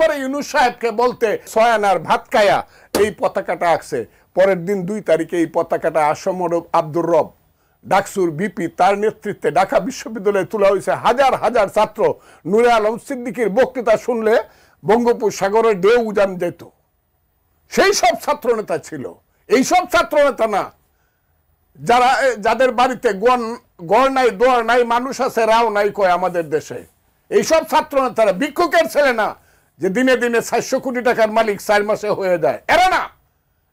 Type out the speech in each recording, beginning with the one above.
করে ইউনূস সাহেবকে বলতে 6 আনার ভাত খায়া এই পতাকাটা আঁকছে। পরের দিন 2 তারিখে এই পতাকাটা আসমর আব্দুর রব ডাকসুর বিপি তার নেতৃত্বে ঢাকা বিশ্ববিদ্যালয়ে তোলা হয়েছে। হাজার হাজার ছাত্র নূরে আলম সিদ্দিকীর বক্তৃতা শুনলে বঙ্গোপসাগরের ঢেউ উজান যেত। সেই সব ছাত্র নেতা ছিল, এইসব ছাত্র নেতা না যারা যাদের বাড়িতে গড় নাই দোয়ার নাই, মানুষ আছে রাও নাই কয় আমাদের দেশে। এইসব ছাত্র নেতারা ভিক্ষুকের ছেলে না যে দিনে দিনে 400 কোটি টাকার মালিক 4 মাসে হয়ে যায়, এরা না।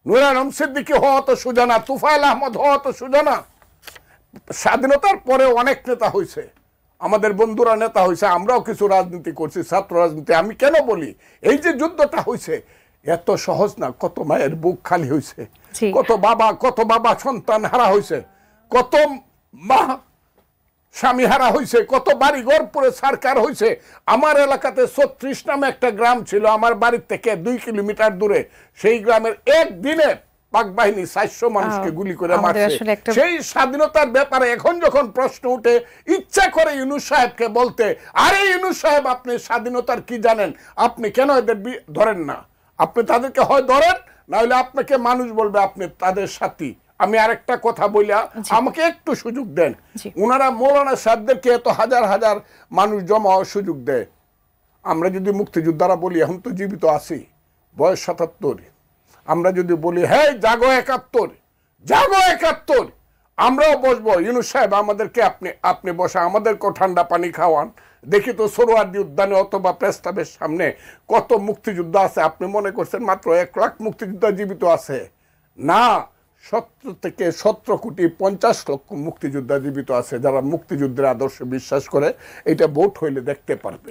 নূরে আলম সিদ্দিকী হওয়া তো সোজা না, তুফাইল আহমদ হওয়া তো সোজা না। স্বাধীনতার পরে অনেক নেতা হয়েছে, আমাদের বন্ধুরা নেতা হয়েছে, আমরাও কিছু রাজনীতি করছি, ছাত্র রাজনীতি। আমি কেন বলি এই যে যুদ্ধটা হয়েছে এত সহজ না। কত মায়ের বুক খালি হয়েছে, কত বাবা সন্তান হারা হয়েছে, কত মা স্বামী হারা হয়েছে, কত বাড়ি ঘর পরে সরকার হয়েছে। আমার এলাকাতে 36 নামে একটা গ্রাম ছিল, আমার বাড়ির থেকে 2 কিলোমিটার দূরে। সেই গ্রামের একদিনে পাক বাহিনী 400 মানুষকে গুলি করে মারছে। সেই স্বাধীনতার ব্যাপারে এখন যখন প্রশ্ন উঠে, ইচ্ছা করে ইউনূস সাহেবকে বলতে, আরে ইউনূস সাহেব আপনি স্বাধীনতার কি জানেন, আপনি কেন এদের ধরেন না? আপনি তাদেরকে হয় ধরেন, না হলে আপনাকে মানুষ বলবে আপনি তাদের সাথী। আমি আরেকটা কথা বলিয়া আমাকে একটু সুযোগ দেন। ওনারা মৌলানা সাহেবদেরকে এত হাজার হাজার মানুষ জমা সুযোগ দেয়। আমরা যদি মুক্তিযোদ্ধারা বলি এখন তো জীবিত আছি, বয়স 77, আমরা যদি বলি হ্যাঁ জাগো 71, জাগো 71, আমরাও বসবো। ইউনূস সাহেব আমাদেরকে আপনি বসা, আমাদেরকেও ঠান্ডা পানি খাওয়ান। দেখি তো সোহরাওয়ার্দী উদ্যানে অথবা প্রেস ক্লাবের সামনে কত মুক্তিযোদ্ধা আছে। আপনি মনে করছেন মাত্র 1 লাখ মুক্তিযোদ্ধা জীবিত আছে? না, 17 থেকে 17 কোটি 50 লক্ষ মুক্তিযোদ্ধা জীবিত আছে যারা মুক্তিযুদ্ধের আদর্শে বিশ্বাস করে। এটা ভোট হইলে দেখতে পারবে।